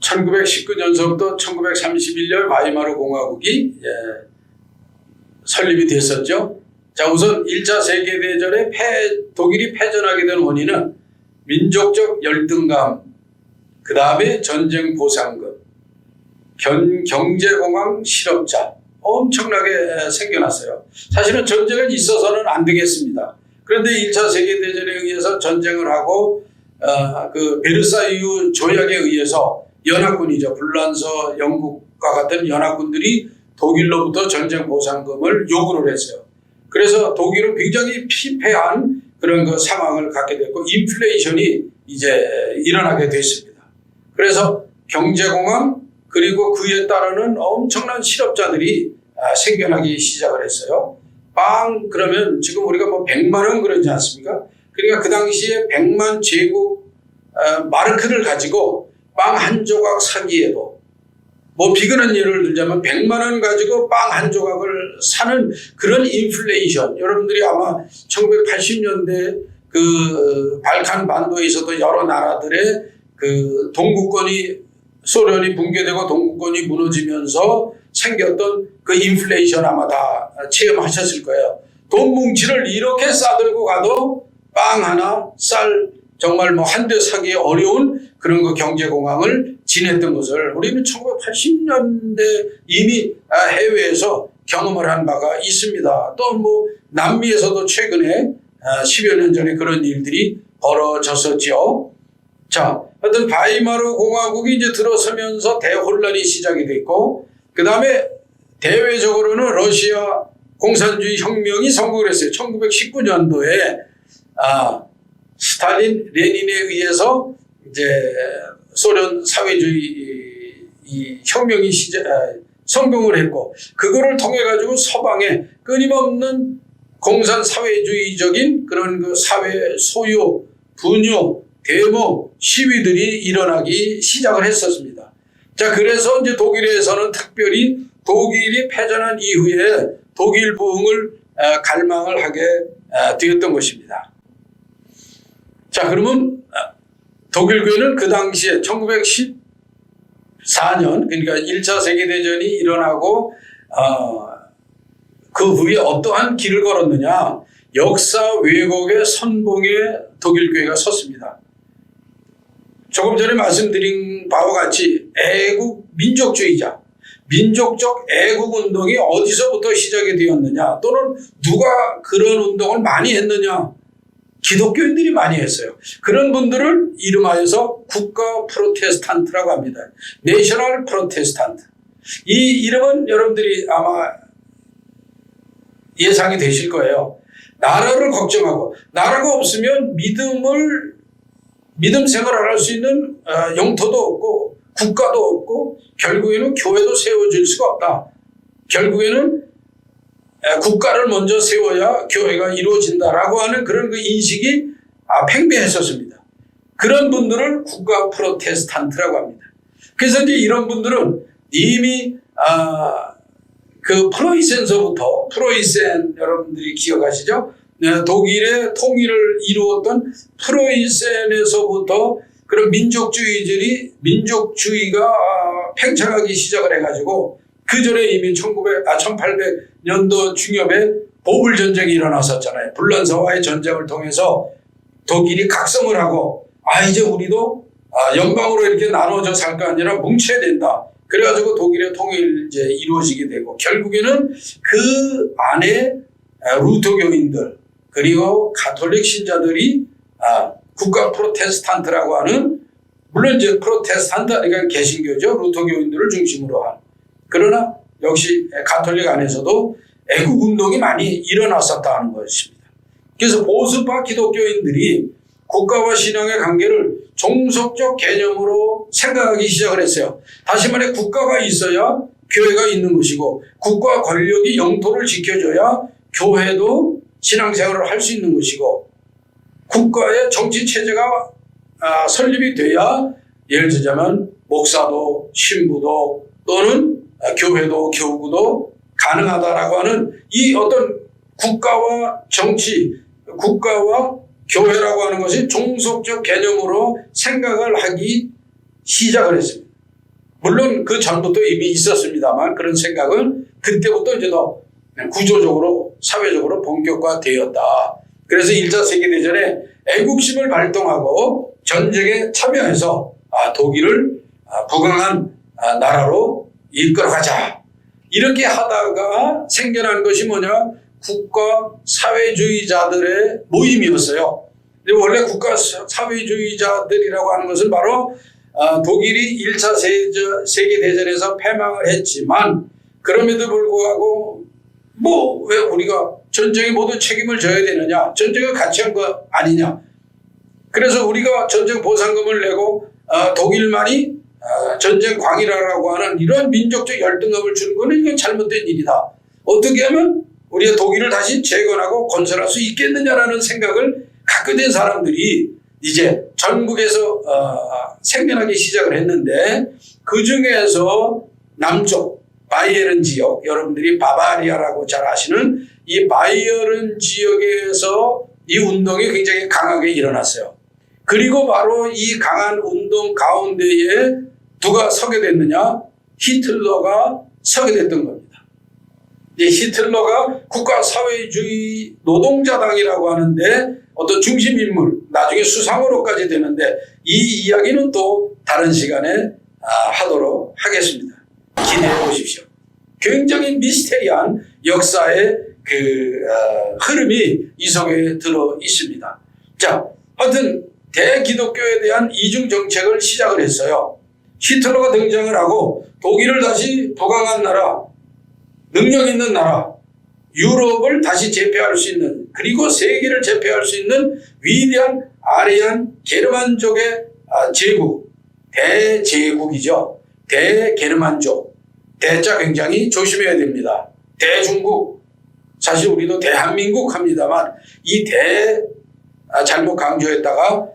1919년서부터 1931년 바이마르 공화국이 설립이 됐었죠. 자, 우선 1차 세계대전에 독일이 패전하게 된 원인은 민족적 열등감, 그 다음에 전쟁 보상금, 경제공황 실업자 엄청나게 생겨났어요. 사실은 전쟁은 있어서는 안 되겠습니다. 그런데 1차 세계대전에 의해서 전쟁을 하고 그 베르사유 조약에 의해서 연합군이죠. 불란서 영국과 같은 연합군들이 독일로부터 전쟁 보상금을 요구를 했어요. 그래서 독일은 굉장히 피폐한 그런 그 상황을 갖게 됐고 인플레이션이 이제 일어나게 됐습니다. 그래서 경제공황 그리고 그에 따르는 엄청난 실업자들이 생겨나기 시작을 했어요. 빵 그러면 지금 우리가 뭐 100만 원 그러지 않습니까? 그러니까 그 당시에 100만 제국 마르크를 가지고 빵 한 조각 사기에도 뭐 비근한 예를 들자면 100만 원 가지고 빵 한 조각을 사는 그런 인플레이션. 여러분들이 아마 1980년대 그 발칸 반도에서도 여러 나라들의 그 동구권이 소련이 붕괴되고 동구권이 무너지면서 생겼던 그 인플레이션 아마 다 체험하셨을 거예요. 돈 뭉치를 이렇게 싸들고 가도 빵 하나, 쌀 정말 뭐 한 대 사기 어려운 그런 그 경제공황을 지냈던 것을 우리는 1980년대 이미 해외에서 경험을 한 바가 있습니다. 또 뭐 남미에서도 최근에 10여 년 전에 그런 일들이 벌어졌었죠. 자, 하여튼 바이마르 공화국이 이제 들어서면서 대혼란이 시작이 됐고 그 다음에 대외적으로는 러시아 공산주의 혁명이 성공을 했어요. 1919년도에 스탈린, 레닌에 의해서 이제 소련 사회주의 이 혁명이 성공을 했고 그거를 통해 가지고 서방에 끊임없는 공산 사회주의적인 그런 그 사회 소요, 분요, 데모, 시위들이 일어나기 시작을 했었습니다. 자, 그래서 이제 독일에서는 특별히 독일이 패전한 이후에 독일 부흥을 갈망을 하게 되었던 것입니다. 자, 그러면 독일교회는 그 당시에 1914년 그러니까 1차 세계대전이 일어나고 그 후에 어떠한 길을 걸었느냐. 역사 왜곡의 선봉에 독일교회가 섰습니다. 조금 전에 말씀드린 바와 같이 애국 민족주의자, 민족적 애국 운동이 어디서부터 시작이 되었느냐 또는 누가 그런 운동을 많이 했느냐. 기독교인들이 많이 했어요. 그런 분들을 이름하여서 국가 프로테스탄트라고 합니다. 내셔널 프로테스탄트. 이 이름은 여러분들이 아마 예상이 되실 거예요. 나라를 걱정하고 나라가 없으면 믿음 생활을 할 수 있는 영토도 없고 국가도 없고 결국에는 교회도 세워질 수가 없다. 결국에는 국가를 먼저 세워야 교회가 이루어진다라고 하는 그런 그 인식이 팽배했었습니다. 그런 분들을 국가 프로테스탄트라고 합니다. 그래서 이제 이런 분들은 이미 그 프로이센서부터 프로이센 여러분들이 기억하시죠? 독일의 통일을 이루었던 프로이센에서부터 그런 민족주의가 팽창하기 시작을 해가지고 그 전에 이미 1800년도 중엽에 보불 전쟁이 일어났었잖아요. 불란서와의 전쟁을 통해서 독일이 각성을 하고 이제 우리도 연방으로 이렇게 나눠져 살 거 아니라 뭉쳐야 된다. 그래가지고 독일의 통일이 이제 이루어지게 되고 결국에는 그 안에 루터교인들 그리고 가톨릭 신자들이 국가 프로테스탄트라고 하는 물론 이제 프로테스탄트 그러니까 개신교죠. 루터교인들을 중심으로 한 그러나 역시 가톨릭 안에서도 애국운동이 많이 일어났었다는 것입니다. 그래서 보수파 기독교인들이 국가와 신앙의 관계를 종속적 개념으로 생각하기 시작을 했어요. 다시 말해 국가가 있어야 교회가 있는 것이고 국가 권력이 영토를 지켜줘야 교회도 신앙생활을 할 수 있는 것이고 국가의 정치체제가 설립이 돼야 예를 들자면 목사도 신부도 또는 교회도 교구도 가능하다라고 하는 이 어떤 국가와 정치, 국가와 교회라고 하는 것이 종속적 개념으로 생각을 하기 시작을 했습니다. 물론 그 전부터 이미 있었습니다만 그런 생각은 그때부터 이제 더 구조적으로 사회적으로 본격화되었다. 그래서 1차 세계대전에 애국심을 발동하고 전쟁에 참여해서 독일을 부강한 나라로 이끌어가자. 이렇게 하다가 생겨난 것이 뭐냐? 국가 사회주의자들의 모임이었어요. 원래 국가 사회주의자들이라고 하는 것은 바로 독일이 1차 세계대전에서 패망을 했지만 그럼에도 불구하고 왜 우리가 전쟁에 모두 책임을 져야 되느냐? 전쟁을 같이 한 거 아니냐? 그래서 우리가 전쟁 보상금을 내고 독일만이 전쟁 광이라고 하는 이런 민족적 열등감을 주는 것은 이건 잘못된 일이다. 어떻게 하면 우리가 독일을 다시 재건하고 건설할 수 있겠느냐라는 생각을 갖게 된 사람들이 이제 전국에서 생겨나기 시작을 했는데 그 중에서 남쪽 바이에른 지역, 여러분들이 바바리아라고 잘 아시는 이 바이에른 지역에서 이 운동이 굉장히 강하게 일어났어요. 그리고 바로 이 강한 운동 가운데에 누가 서게 됐느냐? 히틀러가 서게 됐던 겁니다. 이 히틀러가 국가사회주의 노동자당이라고 하는데 어떤 중심인물, 나중에 수상으로까지 되는데 이 이야기는 또 다른 시간에 하도록 하겠습니다. 기대해 보십시오. 굉장히 미스테리한 역사의 흐름이 이 속에 들어 있습니다. 자, 하여튼 대기독교에 대한 이중 정책을 시작을 했어요. 히틀러가 등장을 하고 독일을 다시 부강한 나라, 능력 있는 나라, 유럽을 다시 제패할 수 있는, 그리고 세계를 제패할 수 있는 위대한 아리안 게르만족의 제국, 대제국이죠. 대게르만족. 대자 굉장히 조심해야 됩니다. 대중국, 사실 우리도 대한민국 합니다만 이 잘못 강조했다가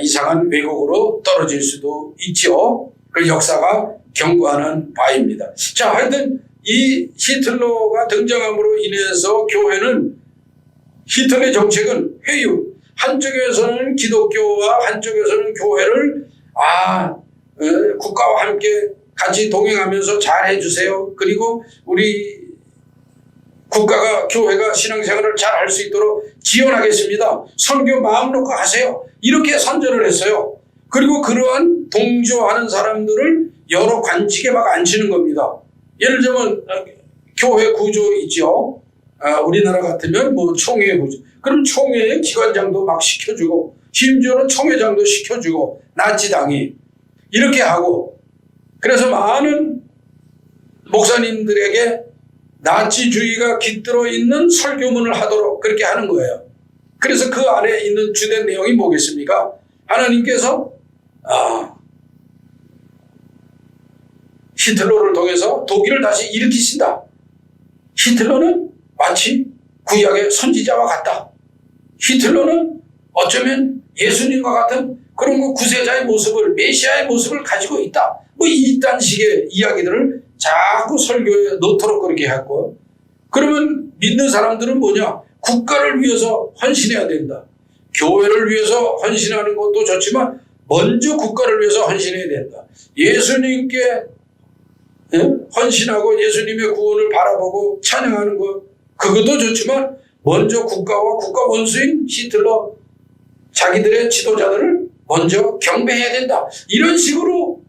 이상한 왜곡으로 떨어질 수도 있죠. 그 역사가 경고하는 바입니다. 자, 하여튼 이 히틀러가 등장함으로 인해서 교회는, 히틀러의 정책은 회유, 한쪽에서는 기독교와 한쪽에서는 교회를 국가와 함께 같이 동행하면서 잘 해주세요. 그리고 우리 국가가, 교회가 신앙생활을 잘 할 수 있도록 지원하겠습니다. 선교 마음 놓고 하세요. 이렇게 선전을 했어요. 그리고 그러한 동조하는 사람들을 여러 관직에 막 앉히는 겁니다. 예를 들면 교회 구조 있죠. 우리나라 같으면 총회 구조. 그럼 총회의 기관장도 막 시켜주고, 심지어는 총회장도 시켜주고, 나치당이 이렇게 하고, 그래서 많은 목사님들에게 나치주의가 깃들어 있는 설교문을 하도록 그렇게 하는 거예요. 그래서 그 안에 있는 주된 내용이 뭐겠습니까? 하나님께서 히틀러를 통해서 독일을 다시 일으키신다. 히틀러는 마치 구약의 선지자와 같다. 히틀러는 어쩌면 예수님과 같은 그런 구세자의 모습을, 메시아의 모습을 가지고 있다. 이딴 식의 이야기들을 자꾸 설교에 넣도록 그렇게 했고, 그러면 믿는 사람들은 뭐냐? 국가를 위해서 헌신해야 된다. 교회를 위해서 헌신하는 것도 좋지만 먼저 국가를 위해서 헌신해야 된다. 예수님께 헌신하고 예수님의 구원을 바라보고 찬양하는 것, 그것도 좋지만 먼저 국가와 국가 원수인 히틀러, 자기들의 지도자들을 먼저 경배해야 된다. 이런 식으로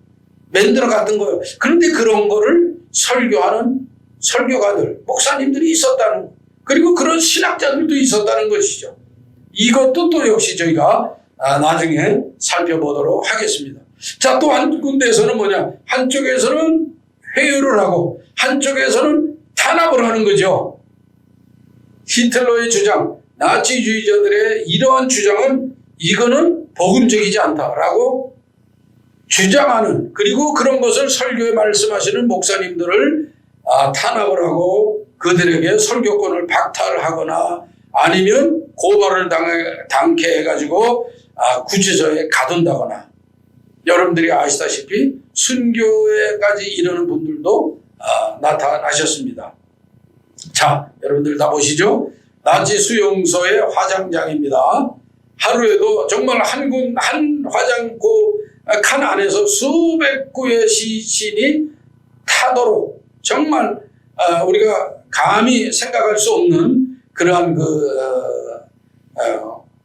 만들어 갔던 거예요. 그런데 그런 거를 설교하는 설교가들, 목사님들이 있었다는, 그리고 그런 신학자들도 있었다는 것이죠. 이것도 또 역시 저희가 나중에 살펴보도록 하겠습니다. 자, 또 한 군데에서는 뭐냐? 한쪽에서는 회유를 하고 한쪽에서는 탄압을 하는 거죠. 히틀러의 주장, 나치주의자들의 이러한 주장은 이거는 복음적이지 않다라고 주장하는, 그리고 그런 것을 설교에 말씀하시는 목사님들을 탄압을 하고 그들에게 설교권을 박탈하거나 아니면 고발을 당케 해가지고 구치소에 가둔다거나, 여러분들이 아시다시피 순교에까지 이르는 분들도 나타나셨습니다. 자, 여러분들 다 보시죠. 나치 수용소의 화장장입니다. 하루에도 정말 한 화장고 칸 안에서 수백 구의 시신이 타도록 정말 우리가 감히 생각할 수 없는 그러한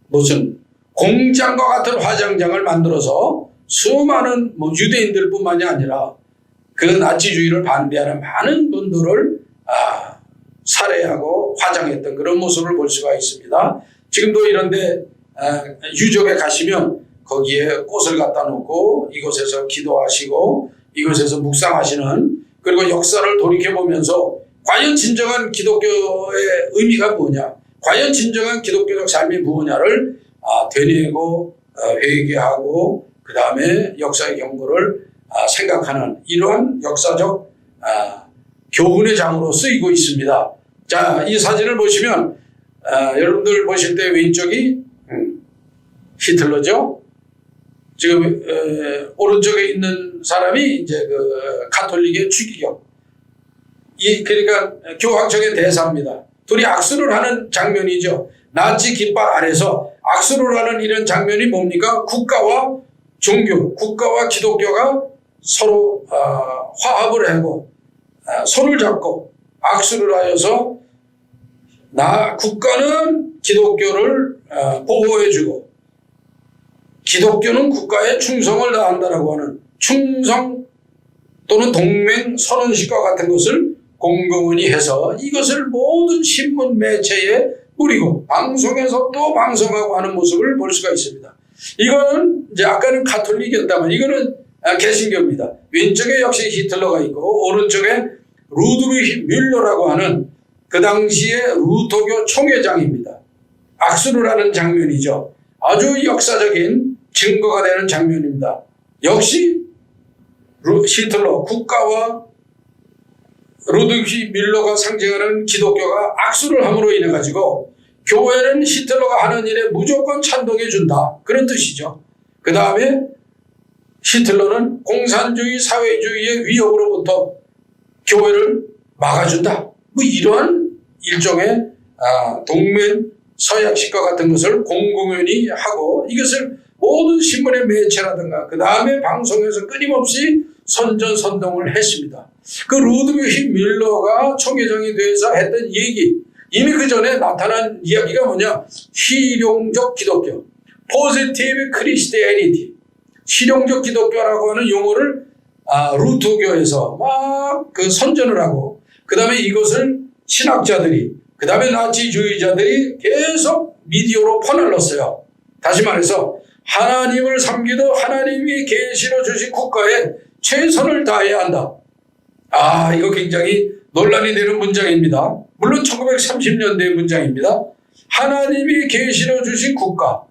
무슨 공장과 같은 화장장을 만들어서 수많은 유대인들뿐만이 아니라 그 나치주의를 반대하는 많은 분들을 살해하고 화장했던 그런 모습을 볼 수가 있습니다. 지금도 이런데 유적에 가시면 거기에 꽃을 갖다 놓고 이곳에서 기도하시고 이곳에서 묵상하시는, 그리고 역사를 돌이켜보면서 과연 진정한 기독교의 의미가 뭐냐, 과연 진정한 기독교적 삶이 무엇냐를 되뇌고 회개하고 그 다음에 역사의 경고를 생각하는 이러한 역사적 교훈의 장으로 쓰이고 있습니다. 자, 이 사진을 보시면 여러분들 보실 때 왼쪽이 히틀러죠. 지금 오른쪽에 있는 사람이 이제 그 가톨릭의 추기경, 그러니까 교황청의 대사입니다. 둘이 악수를 하는 장면이죠. 나치 깃발 아래서 악수를 하는 이런 장면이 뭡니까? 국가와 종교, 국가와 기독교가 서로 화합을 하고 손을 잡고 악수를 하여서 국가는 기독교를 보호해주고 기독교는 국가에 충성을 다한다라고 하는 충성 또는 동맹 선언식과 같은 것을 공공연히 해서 이것을 모든 신문 매체에 뿌리고 방송에서 또 방송하고 하는 모습을 볼 수가 있습니다. 이거는 이제 아까는 가톨릭이었다면 이거는 개신교입니다. 왼쪽에 역시 히틀러가 있고 오른쪽에 루드비히 뮬러라고 하는 그 당시에 루터교 총회장입니다. 악수를 하는 장면이죠. 아주 역사적인 증거가 되는 장면입니다. 역시 히틀러 국가와 루드비히 뮬러가 상징하는 기독교가 악수를 함으로 인해 가지고 교회는 히틀러가 하는 일에 무조건 찬동해 준다, 그런 뜻이죠. 그 다음에 히틀러는 공산주의 사회주의의 위협으로부터 교회를 막아준다, 이러한 일종의 동맹 서약식과 같은 것을 공공연히 하고 이것을 모든 신문의 매체라든가 그 다음에 방송에서 끊임없이 선전선동을 했습니다. 그 루드비히 뮬러가 총회장이 돼서 했던 얘기, 이미 그 전에 나타난 이야기가 뭐냐, 실용적 기독교, 포지티브 크리스티애니티, 실용적 기독교라고 하는 용어를 루터교에서 막 그 선전을 하고 그 다음에 이것을 신학자들이 그 다음에 나치주의자들이 계속 미디어로 퍼날랐어요. 다시 말해서 하나님을 섬기도 하나님이 계시로 주신 국가에 최선을 다해야 한다. 이거 굉장히 논란이 되는 문장입니다. 물론 1930년대 문장입니다. 하나님이 계시로 주신 국가,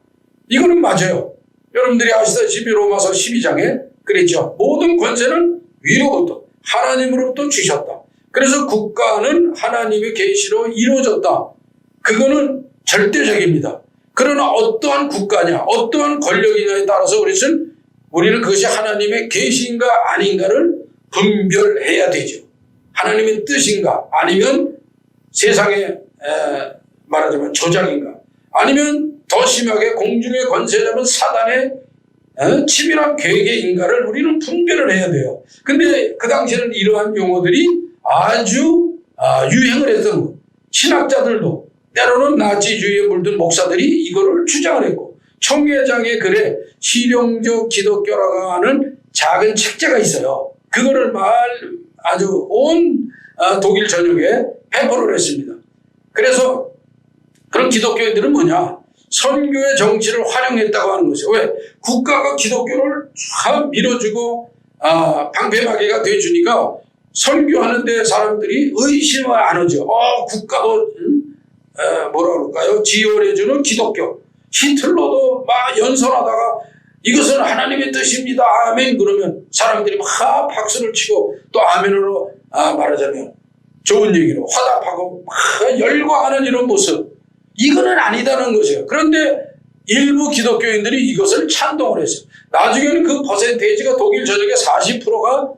이거는 맞아요. 여러분들이 아시다시피 로마서 12장에 그랬죠. 모든 권세는 위로부터 하나님으로부터 주셨다. 그래서 국가는 하나님의 계시로 이루어졌다. 그거는 절대적입니다. 그러나 어떠한 국가냐, 어떠한 권력이냐에 따라서 우리는 그것이 하나님의 계시인가 아닌가를 분별해야 되죠. 하나님의 뜻인가, 아니면 세상의 말하자면 조작인가, 아니면 더 심하게 공중의 권세 잡은 사단의 치밀한 계획인가를 우리는 분별을 해야 돼요. 근데 그 당시에는 이러한 용어들이 아주 유행을 했던 것. 신학자들도 때로는 나치주의에 물든 목사들이 이거를 주장을 했고, 총회장의 글에 실용적 기독교라고 하는 작은 책자가 있어요. 그거를 아주 온 독일 전역에 배포를 했습니다. 그래서 그런 기독교인들은 뭐냐, 선교의 정치를 활용했다고 하는 것이죠. 왜? 국가가 기독교를 쫙 밀어주고 방패막이가 돼주니까 선교하는데 사람들이 의심을 안 하죠. 국가도 뭐라 그럴까요? 지원해주는 기독교. 히틀러도 막 연설하다가 이것은 하나님의 뜻입니다, 아멘, 그러면 사람들이 막 박수를 치고 또 아멘으로 말하자면 좋은 얘기로 화답하고 막 열광하는 이런 모습, 이거는 아니다는 거죠. 그런데 일부 기독교인들이 이것을 찬동을 했어요. 나중에는 그 퍼센테이지가 독일 전역의 40%가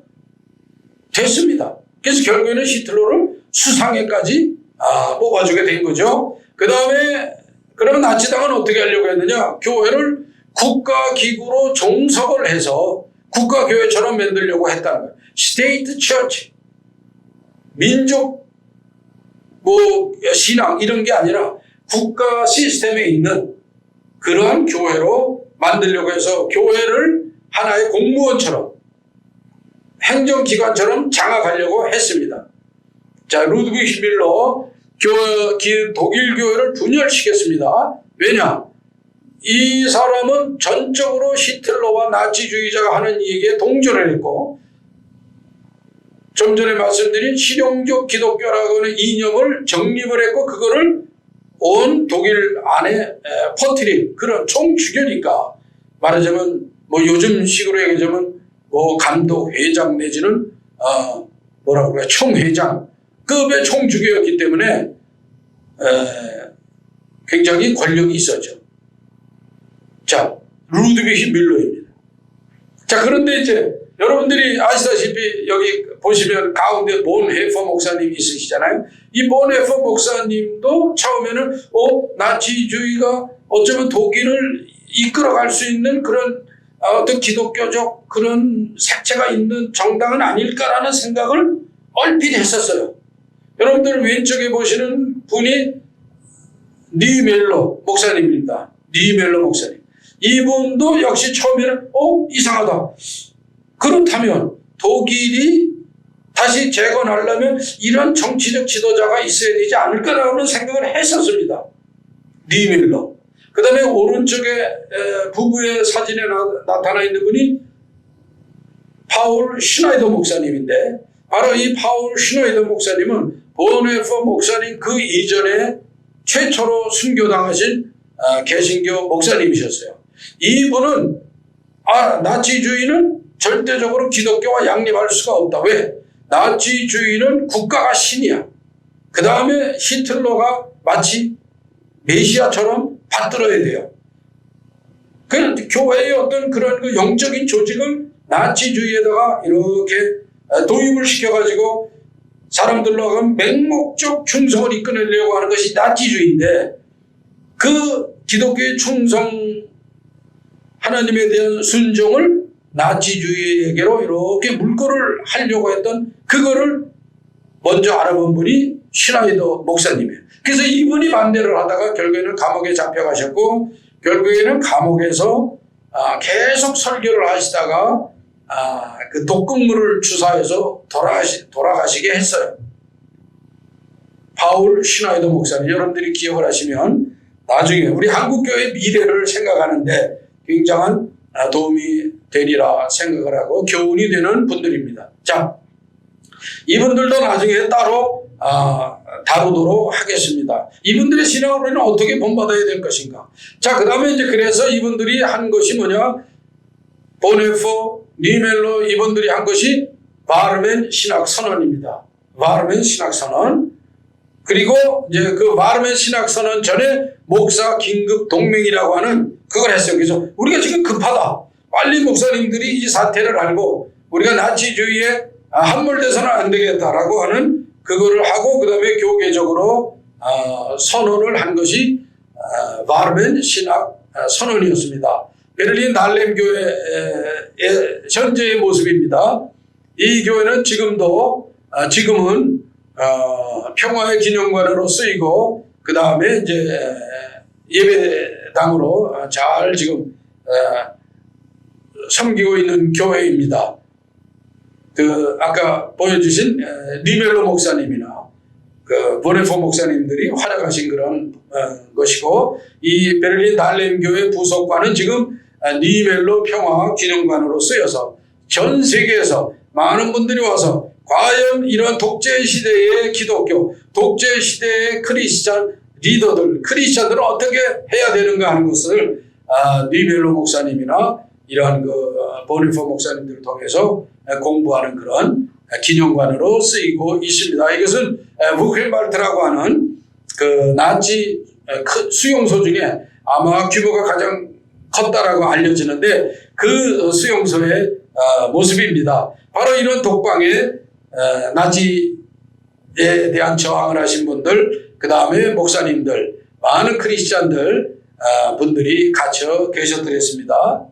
됐습니다. 그래서 결국에는 히틀러를 수상에까지 뽑아주게 된 거죠. 그 다음에 그러면 나치당은 어떻게 하려고 했느냐, 교회를 국가기구로 종속을 해서 국가교회처럼 만들려고 했다는 거예요. 스테이트 처치, 민족 신앙 이런 게 아니라 국가 시스템에 있는 그러한 교회로 만들려고 해서 교회를 하나의 공무원처럼 행정기관처럼 장악하려고 했습니다. 자, 루드비히 밀러 독일 교회를 분열시켰습니다. 왜냐? 이 사람은 전적으로 히틀러와 나치주의자가 하는 얘기에 동조를 했고, 좀 전에 말씀드린 실용적 기독교라고 하는 이념을 정립을 했고, 그거를 온 독일 안에 퍼뜨린 그런 총주교니까, 말하자면 요즘 식으로 얘기하자면 감독 회장 내지는 뭐라고 그래요? 총회장급의 총주교였기 때문에 굉장히 권력이 있었죠. 자, 루드비히 밀러입니다. 자, 그런데 이제 여러분들이 아시다시피 여기 보시면 가운데 본헤퍼 목사님 있으시잖아요. 이 본헤퍼 목사님도 처음에는 나치주의가 어쩌면 독일을 이끌어갈 수 있는 그런 어떤 기독교적 그런 색채가 있는 정당은 아닐까라는 생각을 얼핏 했었어요. 여러분들 왼쪽에 보시는 분이 니멜러 목사님입니다. 니멜러 목사님. 이분도 역시 처음에는 이상하다. 그렇다면 독일이 다시 재건하려면 이런 정치적 지도자가 있어야 되지 않을까라는 생각을 했었습니다. 니멜러. 그 다음에 오른쪽에 부부의 사진에 나타나 있는 분이 파울 슈나이더 목사님인데, 바로 이 파울 슈나이더 목사님은 본헤퍼 목사님 그 이전에 최초로 순교당하신 개신교 목사님이셨어요. 이분은 나치주의는 절대적으로 기독교와 양립할 수가 없다. 왜? 나치주의는 국가가 신이야. 그 다음에 히틀러가 마치 메시아처럼 받들어야 돼요. 그 교회의 어떤 그런 그 영적인 조직을 나치주의에다가 이렇게 도입을 시켜가지고 사람들로 하여금 맹목적 충성을 이끌어내려고 하는 것이 나치주의인데, 그 기독교의 충성, 하나님에 대한 순종을 나치주의에게로 이렇게 물꼬를 하려고 했던 그거를 먼저 알아본 분이 슈나이더 목사님이에요. 그래서 이분이 반대를 하다가 결국에는 감옥에 잡혀가셨고, 결국에는 감옥에서 계속 설교를 하시다가 그 독극물을 주사해서 돌아가시게 했어요. 파울 슈나이더 목사님, 여러분들이 기억을 하시면 나중에 우리 한국교회의 미래를 생각하는데 굉장한 도움이 되리라 생각을 하고 교훈이 되는 분들입니다. 자, 이분들도 나중에 따로 다루도록 하겠습니다. 이분들의 신앙을 우리는 어떻게 본받아야 될 것인가. 자, 그 다음에 이제 그래서 이분들이 한 것이 뭐냐? 본헤퍼, 니멜러 이분들이 한 것이 바르멘 신학선언입니다. 바르멘 신학선언. 그리고 이제 그 바르멘 신학선언 전에 목사 긴급 동맹이라고 하는 그걸 했어요. 그래서 우리가 지금 급하다. 빨리 목사님들이 이 사태를 알고 우리가 나치주의에 함몰돼서는 안 되겠다라고 하는 그거를 하고, 그 다음에 교계적으로 선언을 한 것이 바르멘 신학 선언이었습니다. 베를린 날렘 교회의 현재의 모습입니다. 이 교회는 지금은 평화의 기념관으로 쓰이고, 그 다음에 이제 예배당으로 잘 지금 섬기고 있는 교회입니다. 아까 보여주신 니멜러 목사님이나 본헤퍼 목사님들이 활약하신 그런 것이고, 이 베를린 날렘 교회 부속관은 지금 니멜러 평화 기념관으로 쓰여서 전 세계에서 많은 분들이 와서 과연 이런 독재 시대의 기독교, 독재 시대의 크리스찬 리더들, 크리스찬들은 어떻게 해야 되는가 하는 것을 니멜러 목사님이나 이러한 본헤퍼 목사님들을 통해서 공부하는 그런 기념관으로 쓰이고 있습니다. 이것은 부켄발트라고 하는 그 나치 수용소 중에 아마 규모가 가장 컸다라고 알려지는데, 그 수용소의 모습입니다. 바로 이런 독방에 나치에 대한 저항을 하신 분들, 그 다음에 목사님들, 많은 크리스찬들, 분들이 갇혀 계셨더랬습니다.